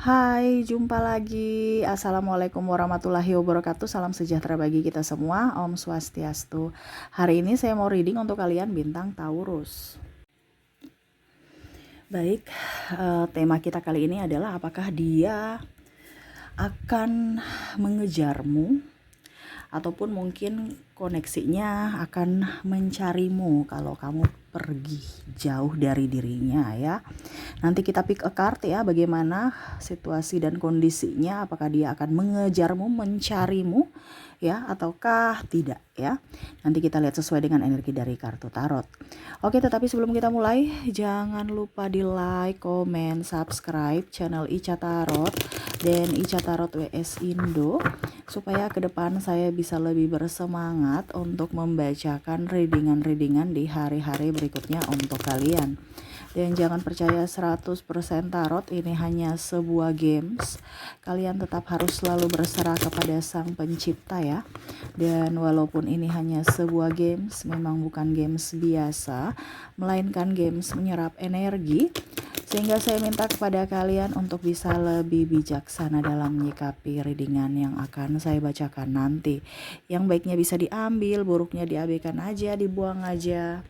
Hai, jumpa lagi. Assalamualaikum warahmatullahi wabarakatuh. Salam sejahtera bagi kita semua. Om Swastiastu. Hari ini saya mau reading untuk kalian bintang Taurus. Baik, tema kita kali ini adalah apakah dia akan mengejarmu ataupun mungkin koneksinya akan mencarimu kalau kamu pergi jauh dari dirinya ya. Nanti kita pick a card ya, bagaimana situasi dan kondisinya, apakah dia akan mengejarmu, mencarimu ya ataukah tidak ya. Nanti kita lihat sesuai dengan energi dari kartu tarot. Oke, tetapi sebelum kita mulai, jangan lupa di like, komen, subscribe channel Ica Tarot dan Ica Tarot WS Indo supaya ke depan saya bisa lebih bersemangat untuk membacakan readingan-readingan di hari-hari berikutnya untuk kalian. Dan jangan percaya 100% tarot ini hanya sebuah games. Kalian tetap harus selalu berserah kepada Sang Pencipta ya. Dan walaupun ini hanya sebuah games, memang bukan games biasa, melainkan games menyerap energi. Sehingga saya minta kepada kalian untuk bisa lebih bijaksana dalam menyikapi readingan yang akan saya bacakan nanti. Yang baiknya bisa diambil, buruknya diabaikan aja, dibuang aja.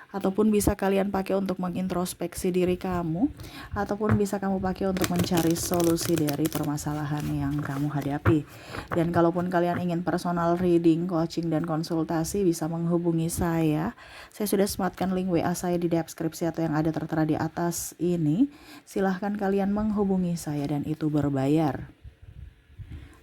Ataupun bisa kalian pakai untuk mengintrospeksi diri kamu, ataupun bisa kamu pakai untuk mencari solusi dari permasalahan yang kamu hadapi. Dan kalaupun kalian ingin personal reading, coaching, dan konsultasi, bisa menghubungi saya. Saya sudah sematkan link WA saya di deskripsi atau yang ada tertera di atas ini. Silahkan kalian menghubungi saya dan itu berbayar.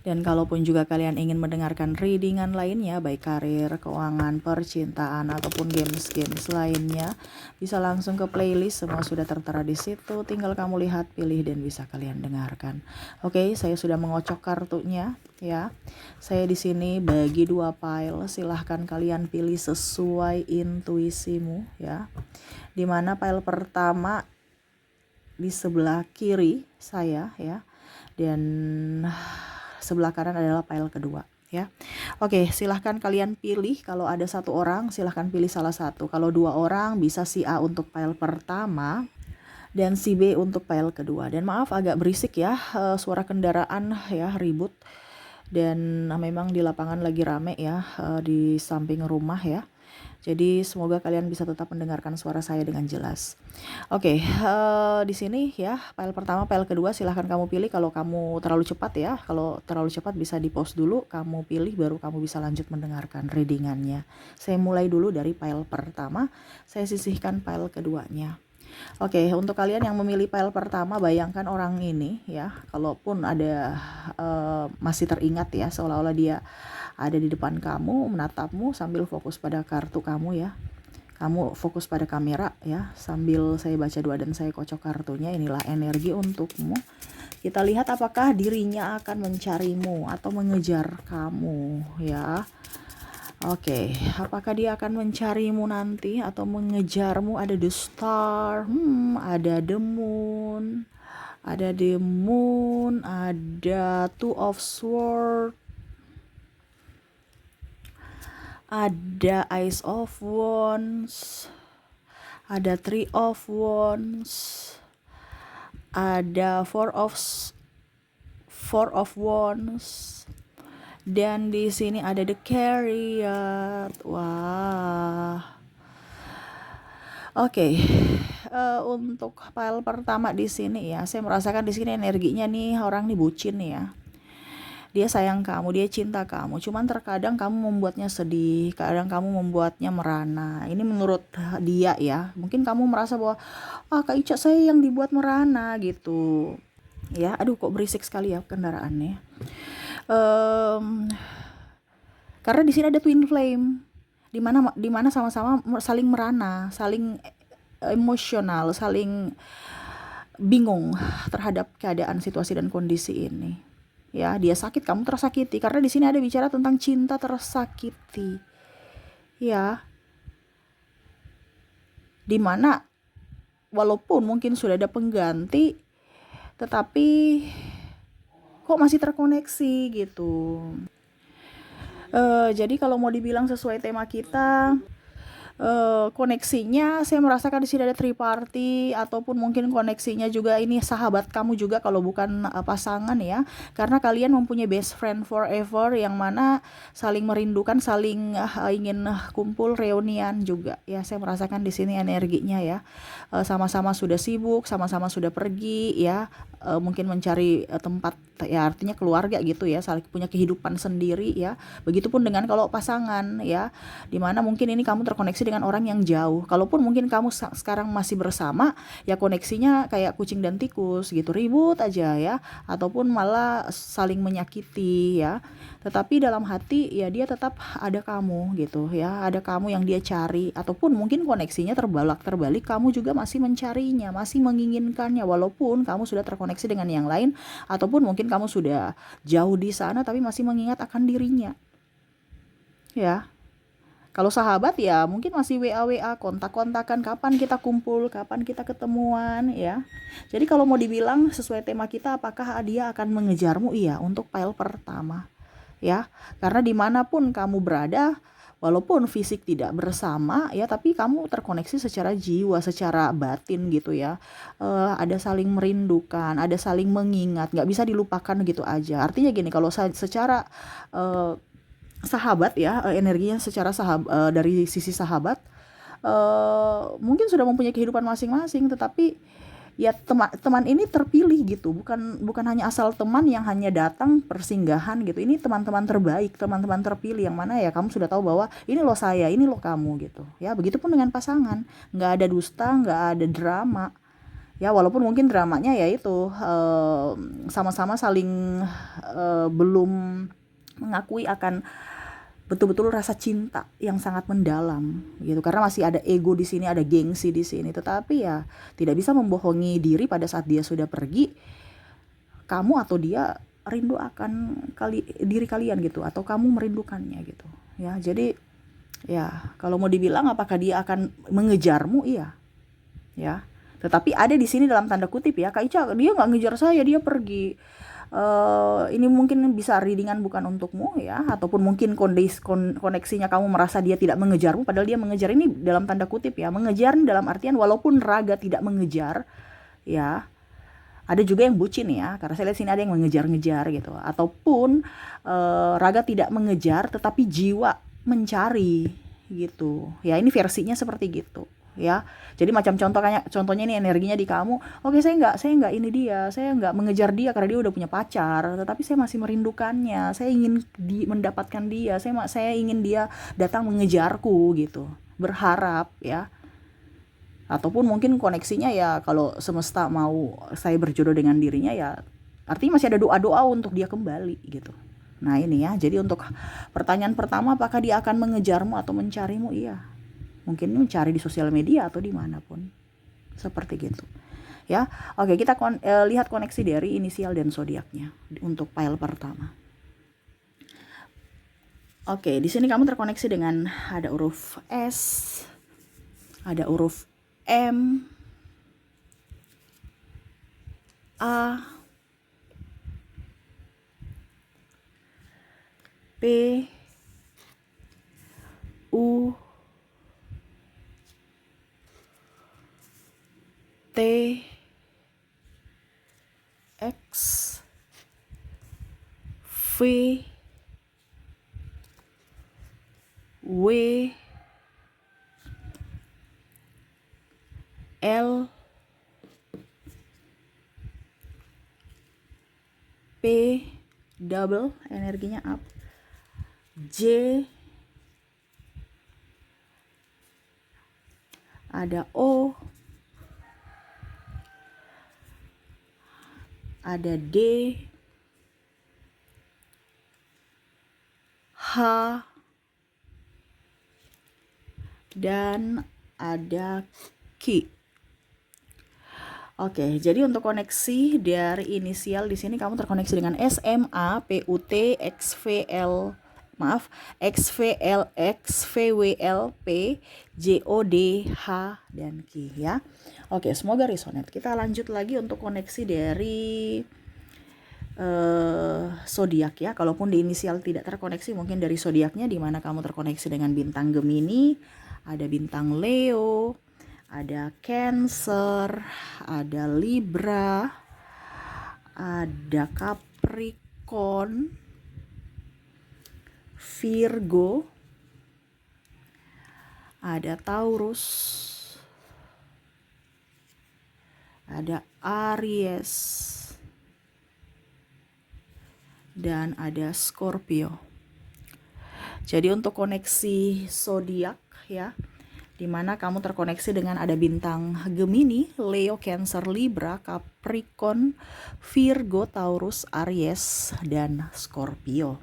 Dan kalaupun juga kalian ingin mendengarkan readingan lainnya, baik karir, keuangan, percintaan, ataupun games-games lainnya, bisa langsung ke playlist, semua sudah tertera di situ. Tinggal kamu lihat, pilih, dan bisa kalian dengarkan. Oke, saya sudah mengocok kartunya ya. Saya di sini bagi 2 pile, silahkan kalian pilih sesuai intuisimu ya. Dimana pile pertama di sebelah kiri saya ya, dan sebelah kanan adalah pile kedua ya. Oke, silahkan kalian pilih. Kalau ada 1 orang silahkan pilih salah satu. Kalau 2 orang bisa si A untuk pile pertama dan si B untuk pile kedua. Dan maaf agak berisik ya, suara kendaraan ya, ribut. Dan memang di lapangan lagi rame ya, di samping rumah ya. Jadi semoga kalian bisa tetap mendengarkan suara saya dengan jelas. Oke, di sini ya, file pertama, file kedua silahkan kamu pilih. Kalau kamu terlalu cepat ya, kalau terlalu cepat bisa di pause dulu, kamu pilih baru kamu bisa lanjut mendengarkan readingannya. Saya mulai dulu dari file pertama, saya sisihkan file keduanya. Oke, untuk kalian yang memilih file pertama, bayangkan orang ini ya, kalaupun ada masih teringat ya, seolah-olah dia ada di depan kamu, menatapmu sambil fokus pada kartu kamu ya. Kamu fokus pada kamera ya, sambil saya baca doa dan saya kocok kartunya. Inilah energi untukmu. Kita lihat apakah dirinya akan mencarimu atau mengejar kamu ya. Oke, apakah dia akan mencarimu nanti atau mengejarmu? Ada the star, ada the moon, ada two of sword, ada Ace of Wands, ada Three of Wands, ada Four of Wands, dan di sini ada the Chariot. Wah. Oke. Untuk file pertama di sini ya, saya merasakan di sini energinya nih, orang nih bucin nih ya. Dia sayang kamu, dia cinta kamu. Cuman terkadang kamu membuatnya sedih, kadang kamu membuatnya merana. Ini menurut dia ya. Mungkin kamu merasa bahwa Kak Ica saya yang dibuat merana gitu. Ya, aduh kok berisik sekali ya kendaraannya. Karena di sini ada twin flame. Di mana sama-sama saling merana, saling emosional, saling bingung terhadap keadaan, situasi, dan kondisi ini. Ya, dia sakit, kamu tersakiti. Karena di sini ada bicara tentang cinta tersakiti. Ya. Dimana walaupun mungkin sudah ada pengganti, tetapi kok masih terkoneksi gitu. Jadi kalau mau dibilang sesuai tema kita, koneksinya saya merasakan di sini ada triparty, ataupun mungkin koneksinya juga ini sahabat kamu juga kalau bukan pasangan ya, karena kalian mempunyai best friend forever yang mana saling merindukan, saling ingin kumpul reunian juga ya. Saya merasakan di sini energinya ya. Sama-sama sudah sibuk, sama-sama sudah pergi ya, mungkin mencari tempat ya, artinya keluarga gitu ya, saling punya kehidupan sendiri ya. Begitupun dengan kalau pasangan ya, dimana mungkin ini kamu terkoneksi dengan orang yang jauh. Kalaupun mungkin kamu sekarang masih bersama, ya koneksinya kayak kucing dan tikus gitu, ribut aja ya, ataupun malah saling menyakiti ya. Tetapi dalam hati ya dia tetap ada kamu gitu ya, ada kamu yang dia cari, ataupun mungkin koneksinya terbalik, kamu juga masih mencarinya, masih menginginkannya, walaupun kamu sudah terkoneksi dengan yang lain, ataupun mungkin kamu sudah jauh di sana tapi masih mengingat akan dirinya ya. Kalau sahabat ya mungkin masih WA, kontak-kontakan, kapan kita kumpul, kapan kita ketemuan ya. Jadi kalau mau dibilang sesuai tema kita, apakah dia akan mengejarmu? Iya, untuk file pertama ya. Karena dimanapun kamu berada, walaupun fisik tidak bersama ya, tapi kamu terkoneksi secara jiwa, secara batin gitu ya. Ada saling merindukan, ada saling mengingat, nggak bisa dilupakan gitu aja. Artinya gini, kalau secara eh, sahabat ya, energinya secara dari sisi sahabat, mungkin sudah mempunyai kehidupan masing-masing, tetapi ya teman ini terpilih gitu, bukan bukan hanya asal teman yang hanya datang persinggahan gitu. Ini teman-teman terbaik, teman-teman terpilih yang mana ya kamu sudah tahu bahwa ini loh saya, ini loh kamu gitu ya. Begitupun dengan pasangan, nggak ada dusta, nggak ada drama ya, walaupun mungkin dramanya ya itu sama-sama saling belum mengakui akan betul-betul rasa cinta yang sangat mendalam gitu, karena masih ada ego di sini, ada gengsi di sini. Tetapi ya tidak bisa membohongi diri, pada saat dia sudah pergi, kamu atau dia rindu akan diri kalian gitu, atau kamu merindukannya gitu ya. Jadi ya kalau mau dibilang apakah dia akan mengejarmu, iya ya. Tetapi ada di sini dalam tanda kutip ya, Kak Ica, dia nggak ngejar saya, dia pergi. Ini mungkin bisa readingan bukan untukmu ya, ataupun mungkin koneksinya kamu merasa dia tidak mengejarmu, padahal dia mengejar. Ini dalam tanda kutip ya, mengejar dalam artian walaupun raga tidak mengejar ya. Ada juga yang bucin ya, karena saya lihat sini ada yang mengejar-ngejar gitu, ataupun raga tidak mengejar tetapi jiwa mencari gitu ya. Ini versinya seperti gitu ya. Jadi macam contohnya ini energinya di kamu, oke, saya nggak ini dia, saya nggak mengejar dia karena dia udah punya pacar, tetapi saya masih merindukannya, saya ingin mendapatkan dia, saya ingin dia datang mengejarku gitu, berharap ya. Ataupun mungkin koneksinya ya, kalau semesta mau saya berjodoh dengan dirinya ya, artinya masih ada doa-doa untuk dia kembali gitu. Nah ini ya, jadi untuk pertanyaan pertama, apakah dia akan mengejarmu atau mencarimu? Iya, mungkin mencari di sosial media atau dimanapun, seperti gitu ya. Oke, kita lihat koneksi dari inisial dan zodiaknya untuk file pertama. Oke, di sini kamu terkoneksi dengan ada huruf S, ada huruf M, A, P, U, T, X, V, W, L, P, double energinya up, J, ada O, ada D, H, dan ada Q. Oke, jadi untuk koneksi dari inisial di sini kamu terkoneksi dengan SMA, PUT, XVL, XVLX, VWLP, JOD, H, dan Q ya. Oke, semoga resonate. Kita lanjut lagi untuk koneksi dari zodiak ya. Kalaupun di inisial tidak terkoneksi, mungkin dari zodiaknya, di mana kamu terkoneksi dengan bintang Gemini, ada bintang Leo, ada Cancer, ada Libra, ada Capricorn, Virgo, ada Taurus, ada Aries, dan ada Scorpio. Jadi untuk koneksi zodiak ya, dimana kamu terkoneksi dengan ada bintang Gemini, Leo, Cancer, Libra, Capricorn, Virgo, Taurus, Aries, dan Scorpio.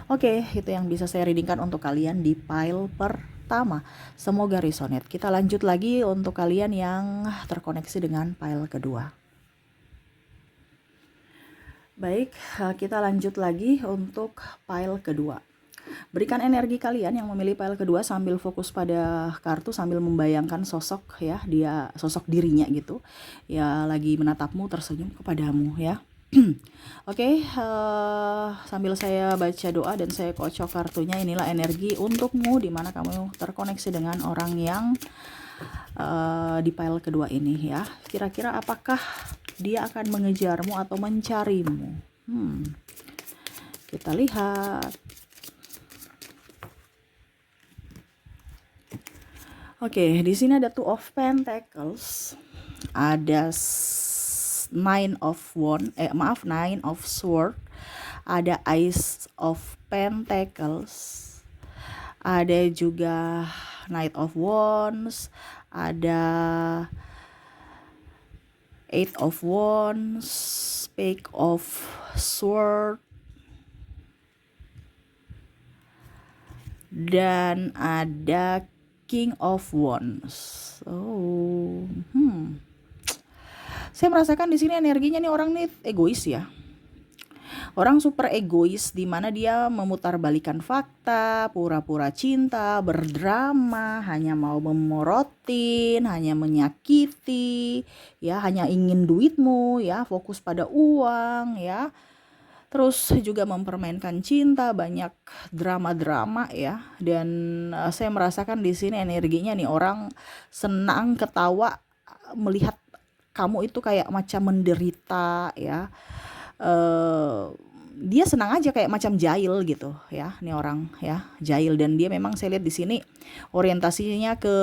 Oke, itu yang bisa saya readingkan untuk kalian di pile pertama. Semoga resonate. Kita lanjut lagi untuk kalian yang terkoneksi dengan pile kedua. Baik, kita lanjut lagi untuk pile kedua. Berikan energi kalian yang memilih pile kedua sambil fokus pada kartu, sambil membayangkan sosok ya, dia sosok dirinya gitu ya, lagi menatapmu, tersenyum kepadamu ya. Oke, sambil saya baca doa dan saya kocok kartunya, inilah energi untukmu di mana kamu terkoneksi dengan orang yang di pile kedua ini ya. Kira-kira apakah dia akan mengejarmu atau mencarimu? Kita lihat. Oke, di sini ada Two of Pentacles, ada Nine of Sword, ada Ace of Pentacles, ada juga Knight of Wands, ada Eight of Wands, Page of Sword, dan ada King of Wands. Saya merasakan di sini energinya nih, orang nih egois ya. Orang super egois, di mana dia memutarbalikkan fakta, pura-pura cinta, berdrama, hanya mau memorotin, hanya menyakiti, ya, hanya ingin duitmu, ya, fokus pada uang, ya. Terus juga mempermainkan cinta, banyak drama-drama ya. Dan saya merasakan di sini energinya nih, orang senang ketawa melihat kamu itu kayak macam menderita ya. Dia senang aja kayak macam jahil gitu ya, nih orang ya, jahil. Dan dia memang saya lihat di sini orientasinya ke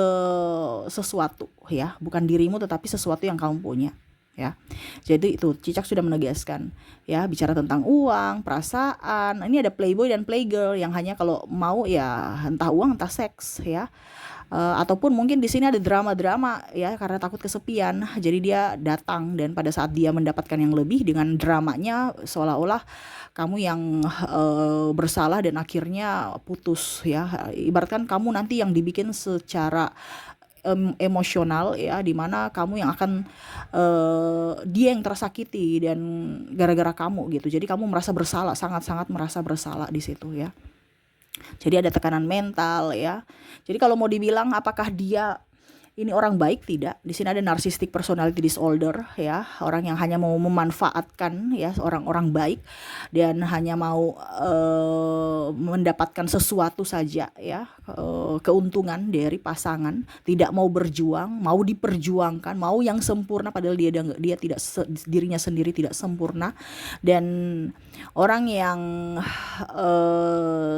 sesuatu ya, bukan dirimu tetapi sesuatu yang kamu punya ya. Jadi itu Cicak sudah menegaskan ya, bicara tentang uang, perasaan. Ini ada playboy dan playgirl yang hanya kalau mau ya entah uang entah seks ya. Ataupun mungkin di sini ada drama-drama ya, karena takut kesepian. Jadi dia datang, dan pada saat dia mendapatkan yang lebih dengan dramanya, seolah-olah kamu yang bersalah dan akhirnya putus ya. Ibaratkan kamu nanti yang dibikin secara emosional ya, dimana kamu yang akan dia yang tersakiti dan gara-gara kamu gitu. Jadi kamu merasa bersalah, sangat-sangat merasa bersalah di situ ya. Jadi ada tekanan mental ya. Jadi kalau mau dibilang apakah dia ini orang baik, tidak. Di sini ada narcissistic personality disorder ya, orang yang hanya mau memanfaatkan ya, orang-orang baik dan hanya mau mendapatkan sesuatu saja ya, keuntungan dari pasangan, tidak mau berjuang, mau diperjuangkan, mau yang sempurna padahal dia tidak, dirinya sendiri tidak sempurna. Dan orang yang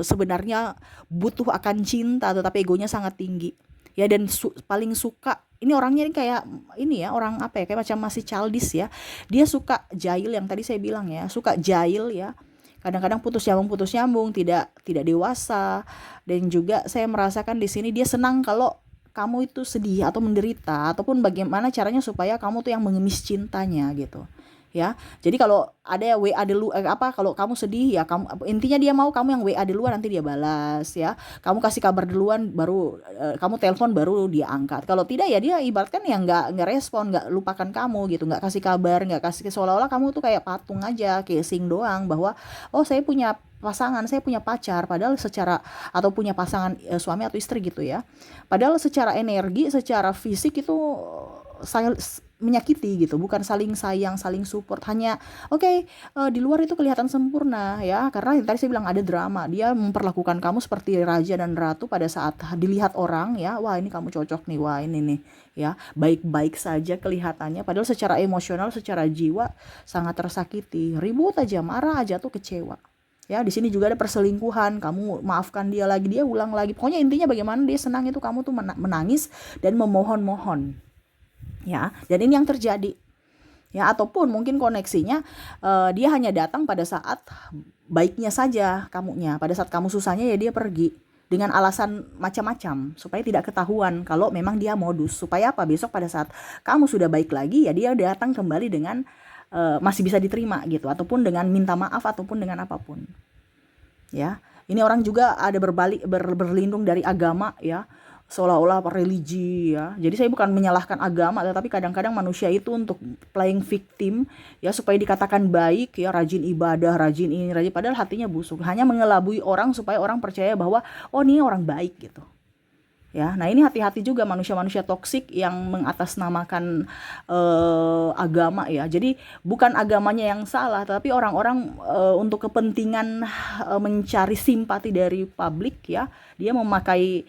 sebenarnya butuh akan cinta tetapi egonya sangat tinggi ya, dan paling suka ini orangnya ini kayak ini ya, orang apa ya, kayak macam masih childish ya. Dia suka jahil, yang tadi saya bilang ya, suka jahil ya. Kadang-kadang putus nyambung, tidak dewasa. Dan juga saya merasakan di sini dia senang kalau kamu itu sedih atau menderita, ataupun bagaimana caranya supaya kamu tuh yang mengemis cintanya gitu. Ya, jadi kalau ada WA dulu kalau kamu sedih ya, kamu intinya dia mau kamu yang WA duluan, nanti dia balas ya. Kamu kasih kabar duluan, baru kamu telepon, baru dia angkat. Kalau tidak ya dia ibaratkan ya nggak respon, nggak lupakan kamu gitu, nggak kasih kabar, nggak kasih, seolah-olah kamu tuh kayak patung aja, casing doang bahwa oh saya punya pasangan, saya punya pacar, padahal secara, atau punya pasangan suami atau istri gitu ya. Padahal secara energi, secara fisik itu menyakiti gitu, bukan saling sayang, saling support. Hanya oke, di luar itu kelihatan sempurna ya, karena yang tadi saya bilang ada drama. Dia memperlakukan kamu seperti raja dan ratu pada saat dilihat orang ya, wah ini kamu cocok nih, wah ini nih ya, baik-baik saja kelihatannya, padahal secara emosional, secara jiwa sangat tersakiti. Ribut aja, marah aja tuh kecewa. Ya, di sini juga ada perselingkuhan, kamu maafkan dia lagi, dia ulang lagi. Pokoknya intinya bagaimana dia senang itu kamu tuh menangis dan memohon-mohon. Ya, dan ini yang terjadi. Ya, ataupun mungkin koneksinya dia hanya datang pada saat baiknya saja kamunya. Pada saat kamu susahnya ya dia pergi dengan alasan macam-macam supaya tidak ketahuan kalau memang dia modus. Supaya apa? Besok pada saat kamu sudah baik lagi ya dia datang kembali dengan masih bisa diterima gitu, ataupun dengan minta maaf, ataupun dengan apapun. Ya, ini orang juga ada berlindung dari agama ya, seolah-olah religi ya. Jadi saya bukan menyalahkan agama, tetapi kadang-kadang manusia itu untuk playing victim ya, supaya dikatakan baik ya, rajin ibadah, rajin ini, rajin, padahal hatinya busuk. Hanya mengelabui orang supaya orang percaya bahwa oh ini orang baik gitu. Ya, nah ini hati-hati juga manusia-manusia toksik yang mengatasnamakan agama ya. Jadi bukan agamanya yang salah, tapi orang-orang untuk kepentingan mencari simpati dari publik ya, dia memakai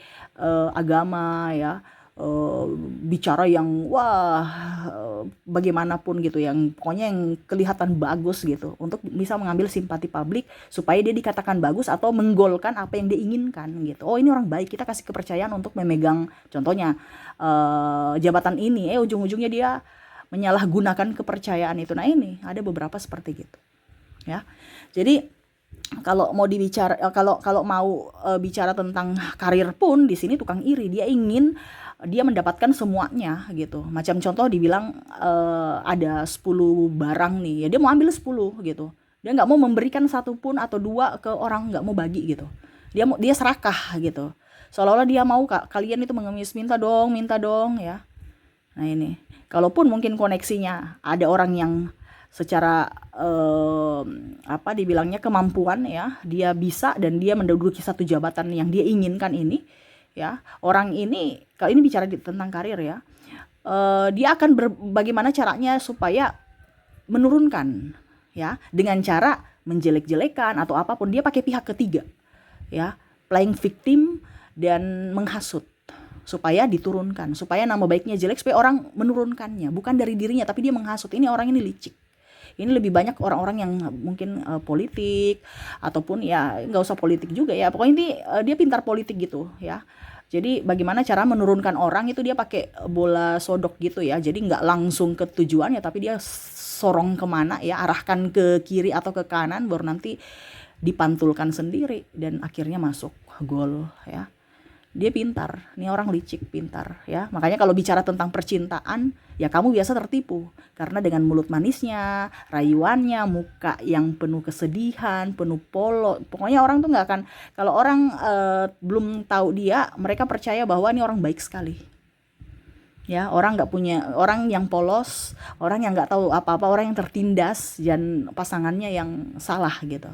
agama ya, bicara yang wah bagaimanapun gitu, yang pokoknya yang kelihatan bagus gitu untuk bisa mengambil simpati publik supaya dia dikatakan bagus atau menggolkan apa yang dia inginkan gitu. Oh ini orang baik, kita kasih kepercayaan untuk memegang contohnya jabatan ini, ujung-ujungnya dia menyalahgunakan kepercayaan itu. Nah ini ada beberapa seperti gitu ya. Jadi kalau mau dibicara, kalau mau bicara tentang karir pun di sini tukang iri, dia mendapatkan semuanya gitu. Macam contoh dibilang ada 10 barang nih, ya dia mau ambil 10 gitu. Dia nggak mau memberikan satu pun atau dua ke orang, nggak mau bagi gitu. Dia serakah gitu. Seolah-olah dia mau kalian itu mengemis, minta dong ya. Nah ini, kalaupun mungkin koneksinya ada orang yang secara dibilangnya kemampuan ya, dia bisa dan dia menduduki satu jabatan yang dia inginkan ini ya. Orang ini, kalau ini bicara tentang karir ya, dia akan bagaimana caranya supaya menurunkan ya, dengan cara menjelek-jelekan atau apapun, dia pakai pihak ketiga ya, playing victim dan menghasut supaya diturunkan, supaya nama baiknya jelek, supaya orang menurunkannya, bukan dari dirinya tapi dia menghasut. Ini orang ini licik. Ini lebih banyak orang-orang yang mungkin politik, ataupun ya nggak usah politik juga ya, pokoknya ini dia pintar politik gitu ya. Jadi bagaimana cara menurunkan orang itu, dia pakai bola sodok gitu ya, jadi nggak langsung ke tujuannya tapi dia sorong kemana ya, arahkan ke kiri atau ke kanan, baru nanti dipantulkan sendiri dan akhirnya masuk gol ya. Dia pintar, ini orang licik, pintar ya. Makanya kalau bicara tentang percintaan, ya kamu biasa tertipu. Karena dengan mulut manisnya, rayuannya, muka yang penuh kesedihan, penuh polo. Pokoknya orang tuh gak akan, kalau orang belum tahu dia, mereka percaya bahwa ini orang baik sekali. Ya, orang yang polos, orang yang gak tahu apa-apa, orang yang tertindas, dan pasangannya yang salah gitu.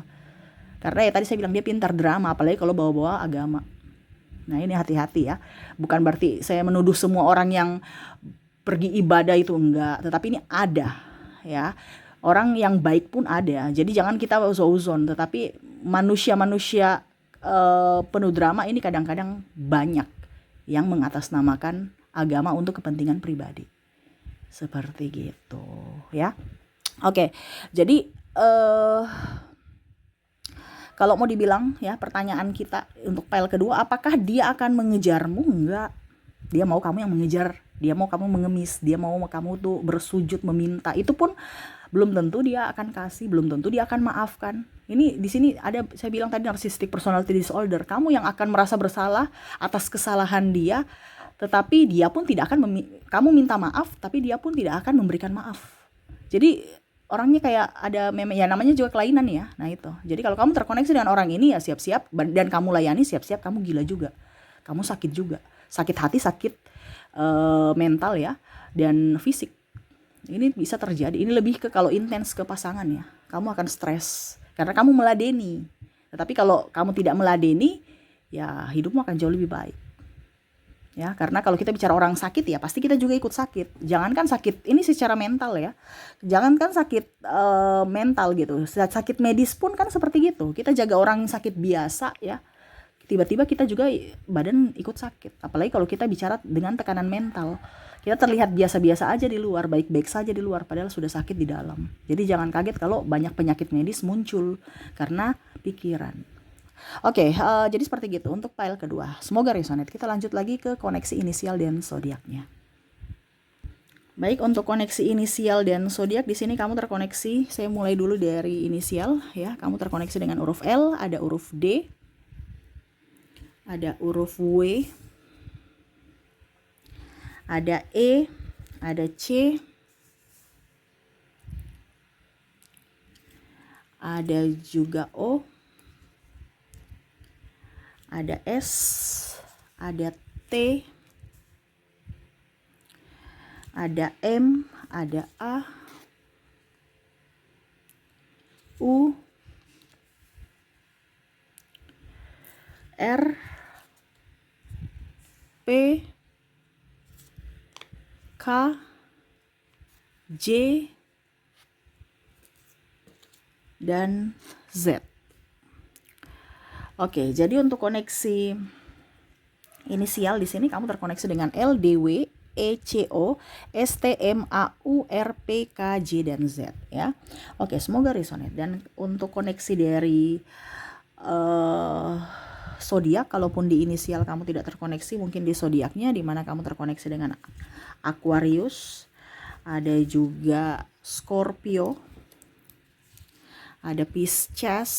Karena ya tadi saya bilang dia pintar drama, apalagi kalau bawa-bawa agama. Nah ini hati-hati ya, bukan berarti saya menuduh semua orang yang pergi ibadah itu enggak, tetapi ini ada ya, orang yang baik pun ada. Jadi jangan kita uzon, tetapi manusia-manusia penuh drama ini kadang-kadang banyak yang mengatasnamakan agama untuk kepentingan pribadi, seperti gitu ya. Oke, jadi kalau mau dibilang ya, pertanyaan kita untuk file kedua, apakah dia akan mengejarmu? Enggak. Dia mau kamu yang mengejar, dia mau kamu mengemis, dia mau kamu tuh bersujud meminta. Itu pun belum tentu dia akan kasih, belum tentu dia akan maafkan. Ini di sini ada, saya bilang tadi, narcissistic personality disorder. Kamu yang akan merasa bersalah atas kesalahan dia, tetapi dia pun tidak akan kamu minta maaf, tapi dia pun tidak akan memberikan maaf. Jadi orangnya kayak ada ya, namanya juga kelainan ya. Nah itu, jadi kalau kamu terkoneksi dengan orang ini ya siap-siap, dan kamu layani, siap-siap kamu gila juga, kamu sakit juga, sakit hati, sakit mental ya, dan fisik. Ini bisa terjadi. Ini lebih ke kalau intens ke pasangan ya, kamu akan stres karena kamu meladeni. Tetapi kalau kamu tidak meladeni, ya hidupmu akan jauh lebih baik Ya, karena kalau kita bicara orang sakit ya pasti kita juga ikut sakit. Jangankan sakit ini secara mental ya. Jangankan sakit mental gitu. Sakit medis pun kan seperti gitu. Kita jaga orang sakit biasa ya. Tiba-tiba kita juga badan ikut sakit. Apalagi kalau kita bicara dengan tekanan mental. Kita terlihat biasa-biasa aja di luar, baik-baik saja di luar padahal sudah sakit di dalam. Jadi jangan kaget kalau banyak penyakit medis muncul karena pikiran. Oke, jadi seperti gitu untuk file kedua. Semoga resonate. Kita lanjut lagi ke koneksi inisial dan zodiaknya. Baik, untuk koneksi inisial dan zodiak di sini kamu terkoneksi. Saya mulai dulu dari inisial ya. Kamu terkoneksi dengan huruf L, ada huruf D, ada huruf W, ada E, ada C, ada juga O, ada S, ada T, ada M, ada A, U, R, P, K, J, dan Z. Oke, jadi untuk koneksi inisial di sini kamu terkoneksi dengan L, D, W, E, C, O, S, T, M, A, U, R, P, K, J, dan Z ya. Oke, semoga resonate. Dan untuk koneksi dari zodiak, kalaupun di inisial kamu tidak terkoneksi, mungkin di zodiaknya di mana kamu terkoneksi dengan Aquarius, ada juga Scorpio, ada Pisces,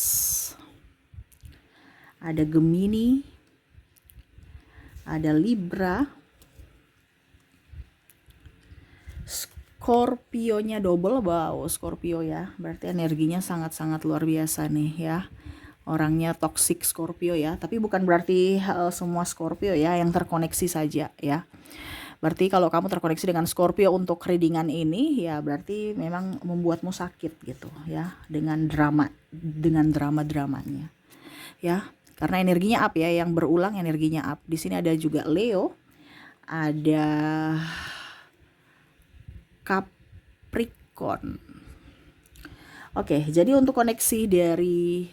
ada Gemini, ada Libra, Scorpio-nya double. Wow, Scorpio ya, berarti energinya sangat-sangat luar biasa nih ya. Orangnya toxic Scorpio ya, tapi bukan berarti semua Scorpio ya yang terkoneksi saja ya. Berarti kalau kamu terkoneksi dengan Scorpio untuk readingan ini ya berarti memang membuatmu sakit gitu ya, dengan drama-dramanya ya. Karena energinya up ya, yang berulang energinya up. Di sini ada juga Leo, ada Capricorn. Oke, jadi untuk koneksi dari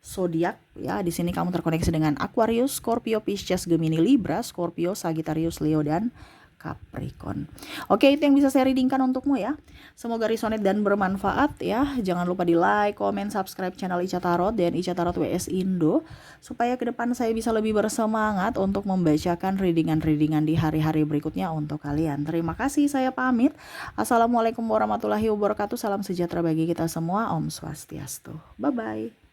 zodiak ya, di sini kamu terkoneksi dengan Aquarius, Scorpio, Pisces, Gemini, Libra, Scorpio, Sagittarius, Leo, dan Capricorn. Oke, itu yang bisa saya readingkan untukmu ya. Semoga resonate dan bermanfaat ya. Jangan lupa di like, comment, subscribe channel Ica Tarot dan Ica Tarot WS Indo, supaya ke depan saya bisa lebih bersemangat untuk membacakan readingan-readingan di hari-hari berikutnya untuk kalian. Terima kasih, saya pamit. Assalamualaikum warahmatullahi wabarakatuh. Salam sejahtera bagi kita semua. Om Swastiastu. Bye-bye.